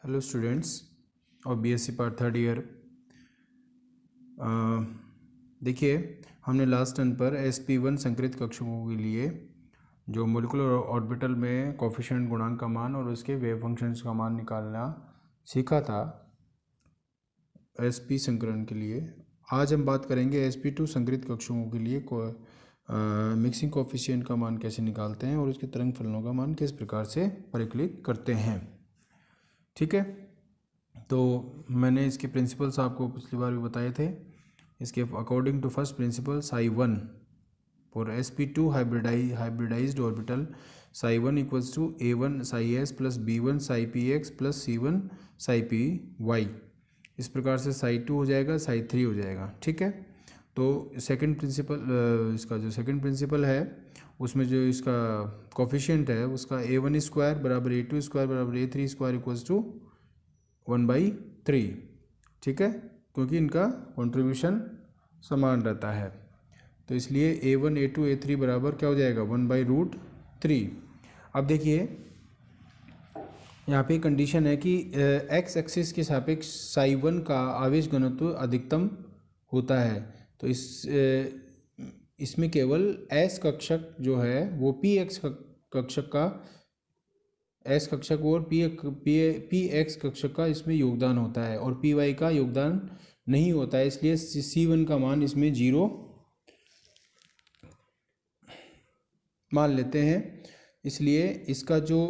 Hello students और BSc part third year. देखिए, हमने लास्ट टर्न पर sp1 संकृत कक्षकों के लिए जो मोलिकुलर ऑर्बिटल में कोफिशिएंट गुणांक का मान और उसके वेव फंक्शंस का मान निकालना सीखा था sp संकरण के लिए। आज हम बात करेंगे sp2 संकृत कक्षकों के लिए मिक्सिंग कोफिशिएंट का मान कैसे निकालते हैं और उसके तरंग फलनों का मान किस प्रकार से परिकलित करते हैं। ठीक है, तो मैंने इसके प्रिंसिपल्स आपको पिछली बार भी बताए थे। इसके according to first principle psi1 for sp2 hybridised orbital psi1 equals to a1 psi s plus b1 psi px plus c1 psi py। इस प्रकार से psi2 हो जाएगा, psi3 हो जाएगा। ठीक है, तो सेकंड प्रिंसिपल, इसका जो सेकंड प्रिंसिपल है उसमें जो इसका कोफिशिएंट है उसका a1 स्क्वायर बराबर a2 स्क्वायर बराबर a3 स्क्वायर इक्वल्स टू 1/3। ठीक है, क्योंकि इनका कंट्रीब्यूशन समान रहता है, तो इसलिए a1 a2 a3 बराबर क्या हो जाएगा 1/√3। अब देखिए यहाँ पे कंडीशन है कि x एक्सिस के सापेक्ष psi1 का आवेश घनत्व अधिकतम होता है। तो इसमें केवल s कक्षक जो है वो px कक्षक का s कक्षक और px कक्षक का इसमें योगदान होता है और py का योगदान नहीं होता है, इसलिए c1 का मान इसमें 0 मान लेते हैं। इसलिए इसका जो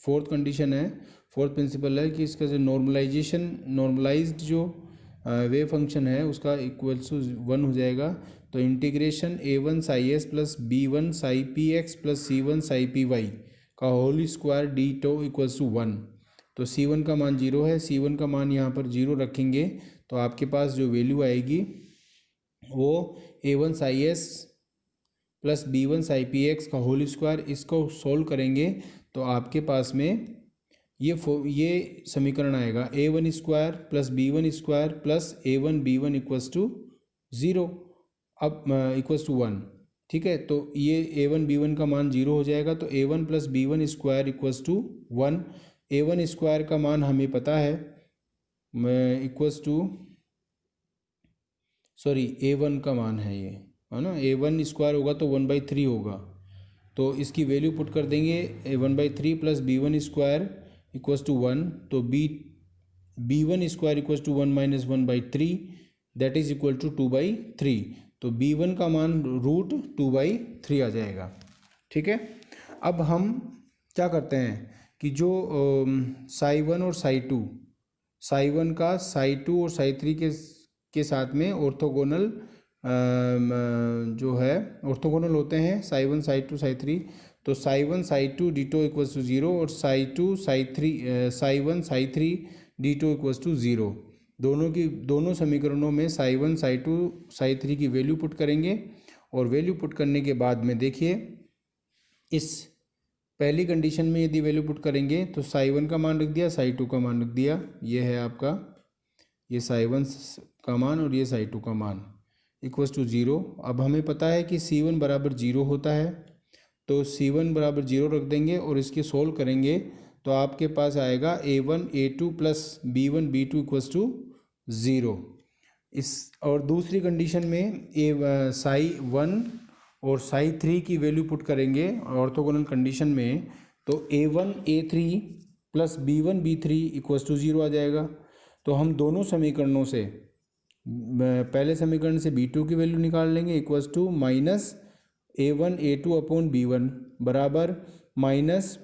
फोर्थ कंडीशन है, फोर्थ प्रिंसिपल है कि इसका जो नॉर्मलाइज्ड जो वेव फंक्शन है उसका इक्वल्स टू 1 हो जाएगा। तो integration a1 psi s plus b1 psi px plus c1 psi py का whole square D tau equals to 1। तो c1 का मान 0 है, c1 का मान यहाँ पर 0 रखेंगे तो आपके पास जो वैल्यू आएगी वो a1 psi s plus b1 psi px का होल स्क्वायर। इसको सोल्व करेंगे तो आपके पास में ये समीकरण आएगा a1 स्क्वायर प्लस b1 स्क्वायर plus a1 b1 equals to 0 अब इक्वल्स टू 1। ठीक है, तो ये a1 b1 का मान 0 हो जाएगा, तो a1 plus b1 square equals to 1। a1 square का मान हमें पता है इक्वल्स टू a1 का मान है ये, है ना। a1 स्क्वायर होगा तो 1/3 होगा, तो इसकी वैल्यू पुट कर देंगे 1/3 plus b1 square equals to 1। तो b1 square equals to 1 minus 1/3 that is equal to 2/3। तो b1 का मान √2/3 आ जाएगा। ठीक है, अब हम क्या करते हैं कि जो psi1 और psi1 का psi2 और psi3 के साथ में ऑर्थोगोनल जो है ऑर्थोगोनल होते हैं psi1 psi2 psi3। तो psi1 psi2 d2 equals to 0 और psi1 psi3 d2 equals to 0। दोनों समीकरणों में psi1 psi2 psi3 की वैल्यू पुट करेंगे और वैल्यू पुट करने के बाद में देखिए इस पहली कंडीशन में यदि वैल्यू पुट करेंगे तो psi1 का मान रख दिया, psi2 का मान रख दिया। ये है आपका ये psi1 का मान और ये psi2 का मान इक्वल्स टू 0। अब हमें पता है कि c1 बराबर 0 होता है, तो c1 बराबर 0 रख देंगे और इसके सोल्व करेंगे तो आपके पास आएगा a1 a2 plus b1 b2 equals to 0। इस और दूसरी कंडीशन में psi1 और psi3 की वैल्यू पुट करेंगे ऑर्थोगोनल कंडीशन में, तो a1 a3 plus b1 b3 equals to 0 आ जाएगा। तो हम दोनों समीकरणों से पहले समीकरण से b2 की वैल्यू निकाल लेंगे equals to minus a1 a2 upon b1 बराबर minus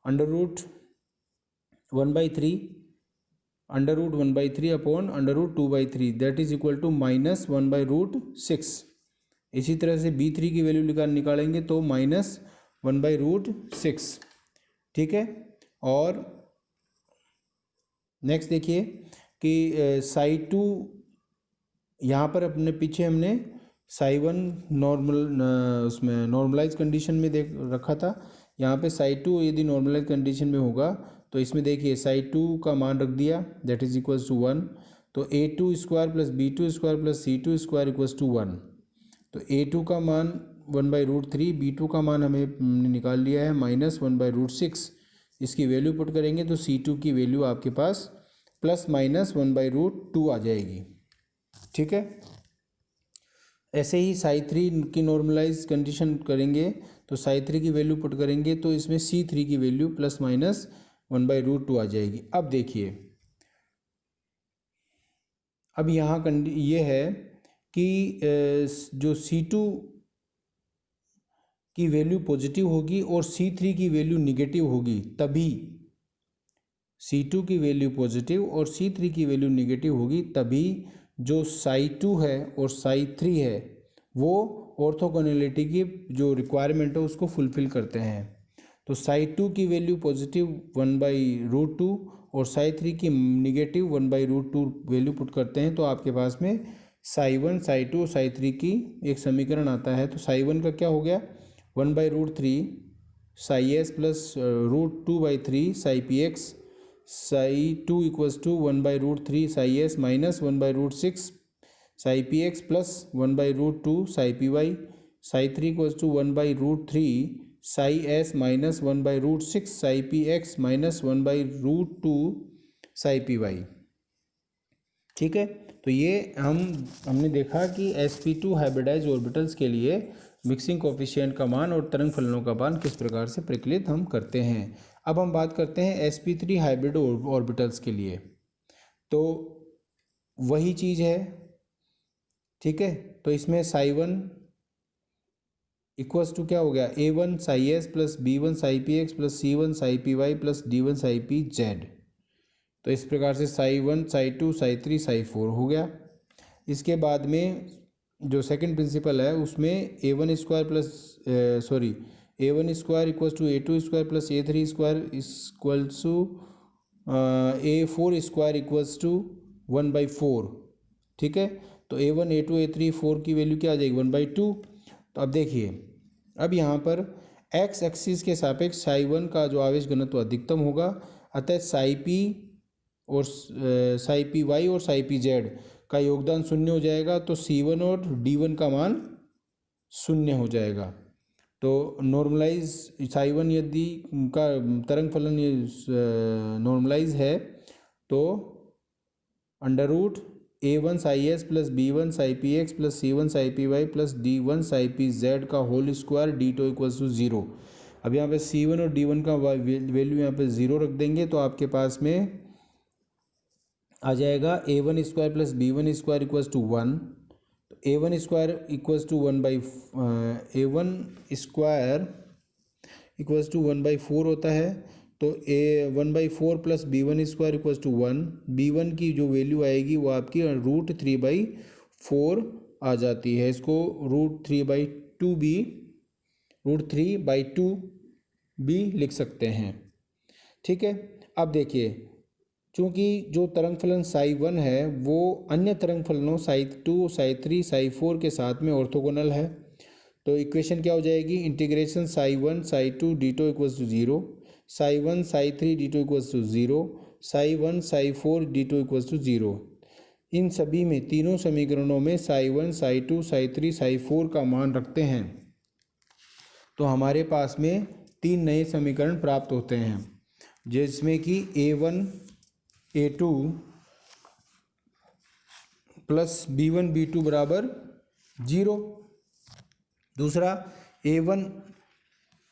√1/3 upon √2/3 that is equal to minus 1/√6। इसी तरह से b3 की वैल्यू निकालेंगे तो माइनस 1/√6। ठीक है, और नेक्स्ट देखिए कि psi2 यहाँ पर अपने पीछे हमने psi1 उसमें नॉर्मलाइज कंडीशन में देख रखा था। यहाँ पे psi2 यदि नॉर्मलाइज कंडीशन में होगा तो इसमें देखिए psi2 का मान रख दिया दैट इज इक्वल्स टू 1। तो a2 square plus b2 square plus c2 square equals to 1। तो a2 का मान 1/√3, b2 का मान हमें निकाल लिया है माइनस 1/√6। इसकी वैल्यू पुट करेंगे तो C2 की वैल्यू आपके पास ±1/√2 आ जाएगी। ठीक है, ऐसे ही psi3 की नॉर्मलाइज कंडीशन करेंगे तो psi3 की वैल्यू पुट करेंगे तो इसमें C3 की वैल्यू ±1/√2 आ जाएगी। अब देखिए, अब यहाँ ये है कि जो C2 की वैल्यू पॉजिटिव होगी और C3 की वैल्यू निगेटिव होगी, तभी C2 की वैल्यू पॉजिटिव और C3 की वैल्यू निगेटिव होगी, तभी जो psi2 है और psi3 है वो ऑर्थोगोनैलिटी की जो रिक्वायरमेंट है उसको फुलफिल करते हैं। तो psi2 की वैल्यू पॉजिटिव 1/√2 और psi3 की निगेटिव 1/√2 वैल्यू पुट करते हैं तो आपके पास में psi1 psi2 और psi3 की एक समीकरण आता है। तो psi1 का क्या हो गया, 1/√3 psi s plus √2/3 psi px, psi2 equals to 1/√3 psi s minus 1/√6 psi px plus 1/√2 psi py, psi3 equals to 1/√3 psi s minus 1/√6 psi px minus 1/√2 psi py। ठीक है, तो ये हमने देखा कि sp2 हाइब्रिडाइज ऑर्बिटल्स के लिए मिक्सिंग कोफिशिएंट का मान और तरंग फलनों का मान किस प्रकार से प्रकलित हम करते हैं। अब हम बात करते हैं sp3 हाइब्रिड ऑर्बिटल्स के लिए, तो वही चीज़ है। ठीक है, तो इसमें psi1 इक्वल्स टू क्या हो गया, a1 psi s plus b1 psi px plus c1 psi py plus d1 psi pz। तो इस प्रकार से psi1 psi2 psi3 psi4 हो गया। इसके बाद में जो सेकंड प्रिंसिपल है उसमें a1 square plus a1 square equals to a2 square plus a3 square equals to a4 square equals to 1/4। ठीक है, तो a1 a2 a3 4 की वैल्यू क्या आ जाएगी, 1/2। तो अब देखिए, अब यहाँ पर x एक्सिस के सापेक्ष psi1 का जो आवेश घनत्व अधिकतम होगा, अतः psi p और psi py और psi pz का योगदान शून्य हो जाएगा, तो C1 और D1 का मान शून्य हो जाएगा। तो नॉर्मलाइज psi1 यदि का तरंग फलन नॉर्मलाइज है तो √a1 psi s plus b1 psi px plus c1 psi py plus d1 psi pz का whole square d2 equals to 0। अब यहाँ पे C1 और D1 का वैल्यू यहाँ पे 0 रख देंगे तो आपके पास में आ जाएगा a1 square plus b1 square equals to 1। तो a1 square equals to a1 square equals to 1/4 होता है। तो a1/4 plus b1 square equals to 1। b1 की जो वैल्यू आएगी वो आपकी √3/4 आ जाती है। इसको √3/2 भी लिख सकते हैं। ठीक है, अब देखिए, चूँकि जो तरंग फलन psi1 है वो अन्य तरंग फलनों psi2 psi3 psi4 के साथ में ऑर्थोगोनल है, तो इक्वेशन क्या हो जाएगी, integration psi1 psi2 d2 equals to 0, psi1 psi3 d2 equals to 0, psi1 psi4 d2 equals to 0। इन सभी में तीनों समीकरणों में psi1 psi2 psi3 psi4 का मान रखते हैं तो हमारे पास में तीन नए समीकरण प्राप्त होते हैं, जिसमें कि a1 a2 plus b1 b2 बराबर 0, दूसरा a1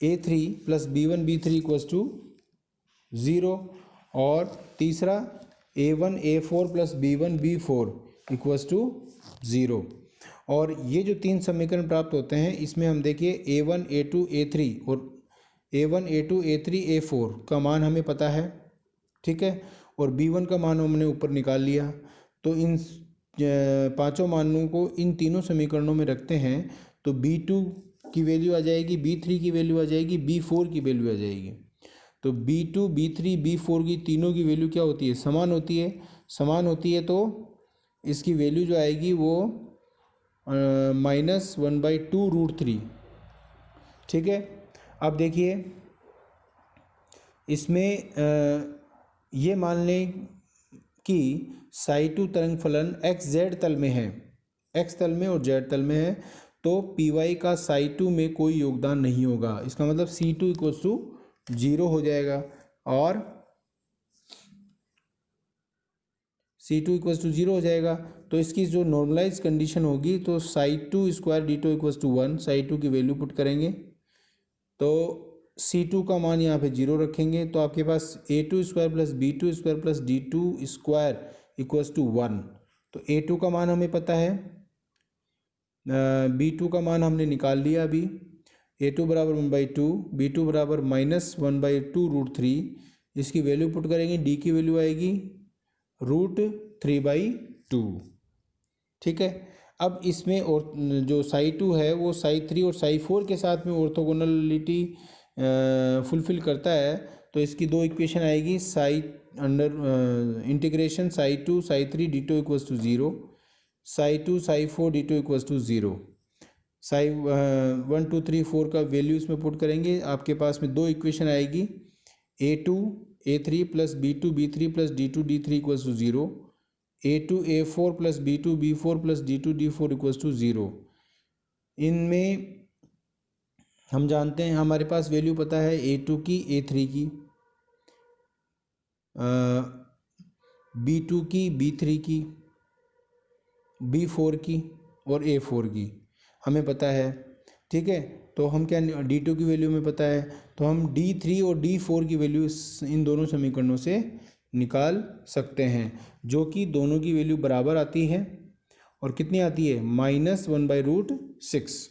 a3 plus b1 b3 equals to 0, और तीसरा a1 a4 plus b1 b4 equals to 0। और ये जो तीन समीकरण प्राप्त होते हैं इसमें हम देखिए a1 a2 a3 और a1 a2 a3 a4 का मान हमें पता है। ठीक है, और b1 का मान हमने ऊपर निकाल लिया। तो इन पांचों मानों को इन तीनों समीकरणों में रखते हैं तो b2 की वैल्यू आ जाएगी, b3 की वैल्यू आ जाएगी, b4 की वैल्यू आ जाएगी। तो b2 b3 b4 की तीनों की वैल्यू क्या होती है, समान होती है। समान होती है तो इसकी वैल्यू जो आएगी वो -1/2√3। ठीक है, अब देखिए इसमें ये मान लें कि psi2 तरंग फलन x z तल में है, x तल में और z तल में है, तो py का psi2 में कोई योगदान नहीं होगा। इसका मतलब C2 इक्वल्स टू 0 हो जाएगा। और C2 इक्वल्स टू 0 हो जाएगा। तो इसकी जो नॉर्मलाइज कंडीशन होगी तो psi2 square D2 equals to 1, psi2 की वैल्यू पुट करेंगे तो C2 का मान यहाँ पे 0 रखेंगे तो आपके पास A2 square plus B2 square plus D2 square equals to 1। तो A2 का मान हमें पता है, B2 का मान हमने निकाल लिया अभी। A2 बराबर 1/2, B2 बराबर -1/2√3। इसकी वैल्यू पुट करेंगे, D की वैल्यू आएगी √3/2। ठीक है। अब इसमें और जो psi2 है वो psi3 और psi4 के साथ में ऑर्थोगोनलिटी फुलफिल करता है। तो इसकी दो इक्वेशन आएगी, psi under integration psi2 psi3 D2 equals to 0, psi2 psi4 D2 equals to 0। psi 1 2 3 4 का वैल्यू इसमें पुट करेंगे, आपके पास में दो इक्वेशन आएगी, A2 A3 plus B2 B3 plus D2 D3 equals to 0, A2 A4 plus B2 B4 plus D2 D4 equals to 0। इनमें हम जानते हैं, हमारे पास वैल्यू पता है A2 की, A3 की, B2 की, B3 की, B4 की और A4 की हमें पता है। ठीक है। तो हम क्या D2 की वैल्यू हमें पता है, तो हम D3 और D4 की वैल्यू इन दोनों समीकरणों से निकाल सकते हैं, जो कि दोनों की वैल्यू बराबर आती है। और कितनी आती है? -1/√6।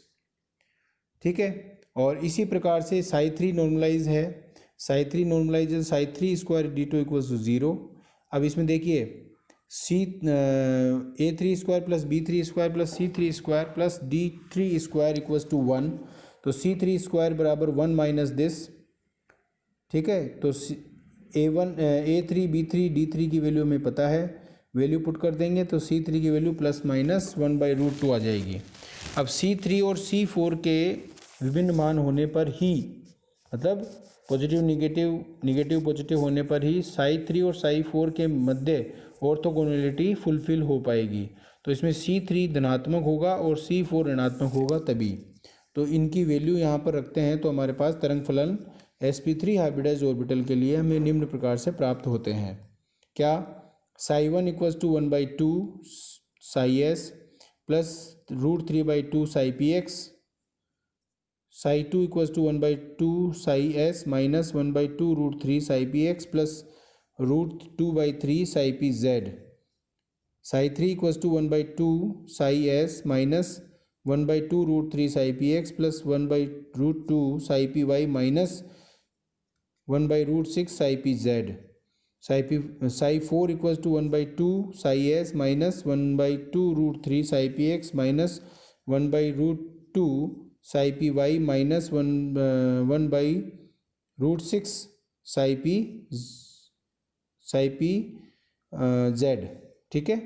ठीक है। और इसी प्रकार से psi3 नॉर्मलाइज है, psi3 नॉर्मलाइज है, psi3 square D2 equals to 0। अब इसमें देखिए A3 square plus B3 square plus C3 square plus D3 square equals to 1। तो C3 स्क्वायर बराबर 1 माइनस दिस। ठीक है। तो A3 B3 D3 की वैल्यू हमें पता है, वैल्यू पुट कर देंगे तो C3 की वैल्यू +-1/√2 आ जाएगी। अब C3 और C4 के विभिन्न मान होने पर ही, मतलब पॉजिटिव निगेटिव निगेटिव पॉजिटिव होने पर ही psi3 और psi4 के मध्य ऑर्थोगोनलिटी फुलफिल हो पाएगी। तो इसमें C3 धनात्मक होगा और C4 ऋणात्मक होगा तभी। तो इनकी वैल्यू यहाँ पर रखते हैं तो हमारे पास तरंग फलन sp3 हाइब्रिडाइज ऑर्बिटल के लिए हमें निम्न प्रकार से प्राप्त होते हैं। क्या? psi1 equals to 1/2 psi s plus √3/2 psi px, psi2 equals to 1/2 psi s minus 1/2√3 psi px plus √2/3 psi pz, psi3 equals to 1/2 psi s minus 1/2√3 psi px plus 1/√2 psi py minus 1/√6 psi pz, psi4 equals to 1/2 psi s minus 1/2√3 psi px minus 1/√2 psi py minus 1/√6 psi pz। ठीक है।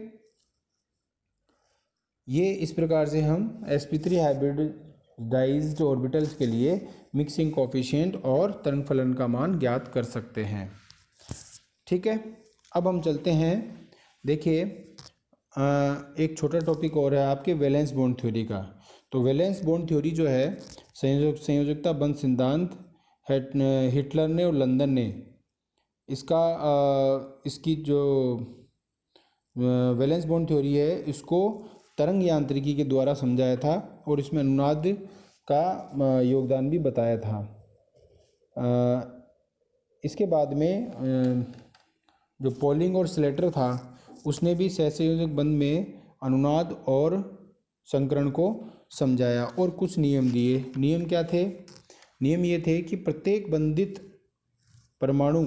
ये इस प्रकार से हम sp3 hybridised orbitals के लिए mixing coefficient और तरंग फलन का मान ज्ञात कर सकते हैं। ठीक है। अब हम चलते हैं, देखिए एक छोटा टॉपिक और है आपके वैलेंस बॉन्ड थ्योरी का। तो वैलेंस बॉन्ड थ्योरी जो है, संयोजकता बंध सिद्धांत हिटलर ने और लंदन ने इसकी जो वैलेंस बॉन्ड थ्योरी है इसको तरंग यांत्रिकी के द्वारा समझाया था और इसमें अनुनाद का योगदान भी बताया था। इसके बाद में जो पॉलिंग और स्लेटर था उसने भी सहसंयोजक बंध में अनुनाद और संकरण को समझाया और कुछ नियम दिए। नियम क्या थे? नियम ये थे कि प्रत्येक बंधित परमाणु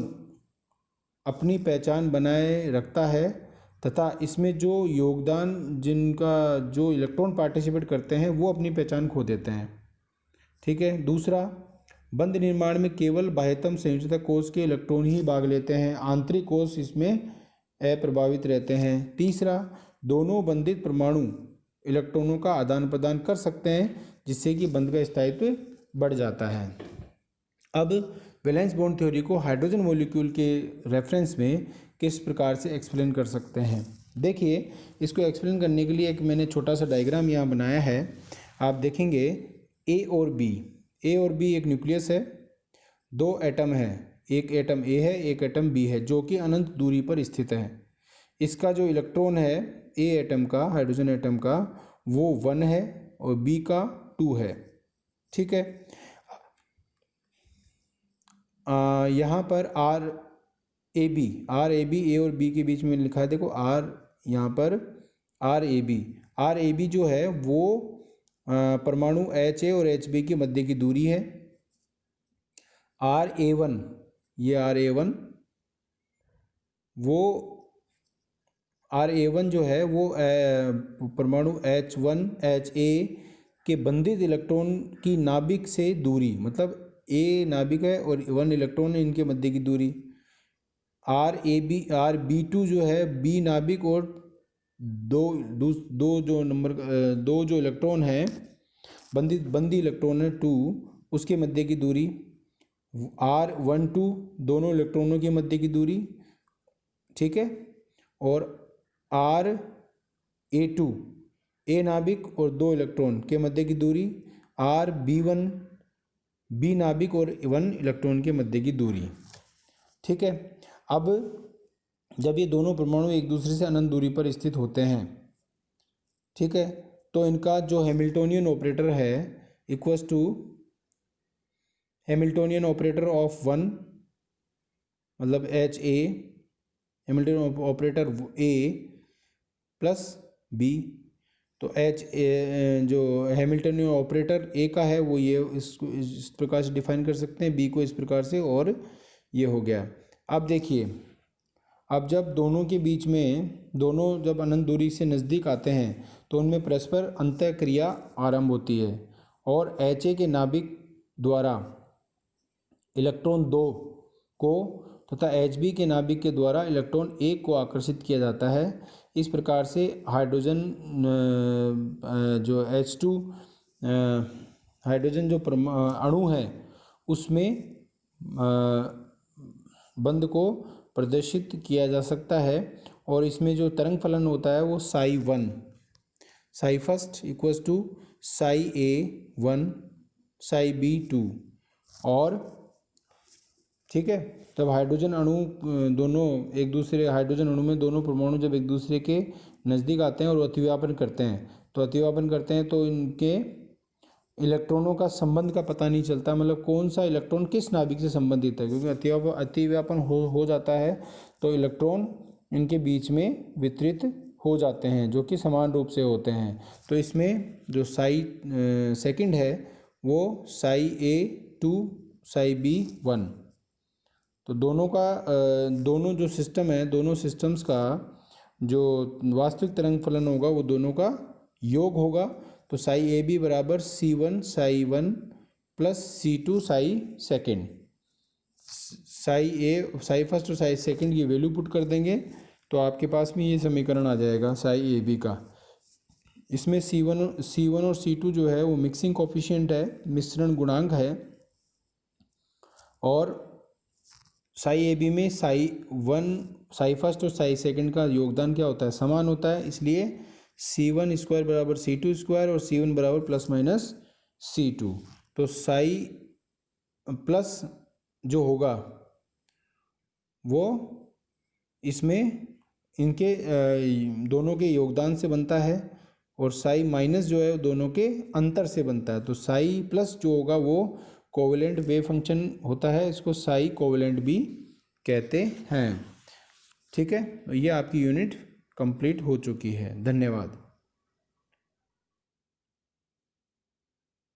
अपनी पहचान बनाए रखता है तथा इसमें जो योगदान जिनका जो इलेक्ट्रॉन पार्टिसिपेट करते हैं वो अपनी पहचान खो देते हैं। ठीक है। दूसरा, बंध निर्माण में केवल बाह्यतम संयोजकता कोष के इलेक्ट्रॉन ही भाग लेते हैं, आंतरिक कोष इसमें अप्रभावित रहते हैं। तीसरा, दोनों बंधित परमाणु इलेक्ट्रॉनों का आदान प्रदान कर सकते हैं जिससे कि बंध का स्थायित्व बढ़ जाता है। अब वैलेंस बॉन्ड थ्योरी को हाइड्रोजन मॉलिक्यूल के रेफरेंस में किस प्रकार से एक्सप्लेन कर सकते हैं? देखिए, इसको एक्सप्लेन करने के लिए एक मैंने छोटा सा डायग्राम यहाँ बनाया है। आप देखेंगे ए और बी एक न्यूक्लियस है, दो एटम है एक एटम ए है, एक एटम बी है, जो कि अनंत दूरी पर स्थित है। इसका जो इलेक्ट्रॉन है ए एटम का, हाइड्रोजन एटम का, वो 1 है और बी का 2 है। ठीक है। यहाँ पर आर ए बी ए और बी के बीच में लिखा है, देखो आर, यहाँ पर आर ए बी जो है वो परमाणु एच ए और एच बी के मध्य की दूरी है। आर ए वन, ये आर ए वन, वो आर ए वन जो है वो परमाणु एच वन एच ए के बंधित इलेक्ट्रॉन की नाभिक से दूरी, मतलब ए नाभिक है और 1 इलेक्ट्रॉन है, इनके मध्य की दूरी। आर बी टू जो है बी नाभिक और दो जो इलेक्ट्रॉन है, बंदी इलेक्ट्रॉन है 2, उसके मध्य की दूरी। R12 दोनों इलेक्ट्रॉनों के मध्य की दूरी। ठीक है। और RA2 ए नाभिक और 2 इलेक्ट्रॉन के मध्य की दूरी। RB1 बी नाभिक और 1 इलेक्ट्रॉन के मध्य की दूरी। ठीक है। अब जब ये दोनों परमाणु एक दूसरे से अनंत दूरी पर स्थित होते हैं, ठीक है, तो इनका जो हैमिल्टोनियन ऑपरेटर है equals to Hamiltonian operator of 1, मतलब H A, Hamiltonian operator A plus B. तो एच ए जो हैमिल्टोनियन ऑपरेटर ए का है वो ये इस प्रकार से डिफाइन कर सकते हैं, बी को इस प्रकार से, और ये हो गया। अब देखिए, अब जब दोनों के बीच में, दोनों जब अनंत दूरी से नज़दीक आते हैं तो उनमें परस्पर अंतःक्रिया आरंभ होती है और एच ए के नाभिक द्वारा इलेक्ट्रॉन 2 को तथा एच बी के नाभिक के द्वारा इलेक्ट्रॉन 1 को आकर्षित किया जाता है। इस प्रकार से हाइड्रोजन जो H2 हाइड्रोजन जो अणु है उसमें बंध को प्रदर्शित किया जा सकता है। और इसमें जो तरंग फलन होता है वो psi1, psi first equals to psi A1 psi B2। और ठीक है, जब हाइड्रोजन अणु दोनों एक दूसरे, हाइड्रोजन अणु में दोनों परमाणु जब एक दूसरे के नज़दीक आते हैं और अतिव्यापन करते हैं तो इनके इलेक्ट्रॉनों का संबंध का पता नहीं चलता, मतलब कौन सा इलेक्ट्रॉन किस नाभिक से संबंधित है, क्योंकि अतिव्यापन हो जाता है तो इलेक्ट्रॉन इनके बीच में वितरित हो जाते हैं जो कि समान रूप से होते हैं। तो इसमें जो साई सेकंड है वो psi A2 psi B1। तो दोनों जो सिस्टम है, दोनों सिस्टम्स का जो वास्तविक तरंग फलन होगा वो दोनों का योग होगा। तो psi AB बराबर C1 psi1 plus C2 psi second. psi first और psi सेकेंड की वैल्यू पुट कर देंगे तो आपके पास में ये समीकरण आ जाएगा psi AB का। इसमें C1 और C2 जो है वो मिक्सिंग कोफिशिएंट है, मिश्रण गुणांक है। और psi AB में psi फर्स्ट और psi सेकेंड का योगदान क्या होता है, समान होता है, इसलिए C1 स्क्वायर बराबर C2 स्क्वायर और C1 बराबर प्लस माइनस C2। तो psi प्लस जो होगा वो इसमें इनके दोनों के योगदान से बनता है और psi माइनस जो है दोनों के अंतर से बनता है। तो psi प्लस जो होगा वो कोवेलेंट वेव फंक्शन होता है, इसको psi कोवेलेंट भी कहते हैं। ठीक है, ये आपकी यूनिट कंप्लीट हो चुकी है। धन्यवाद।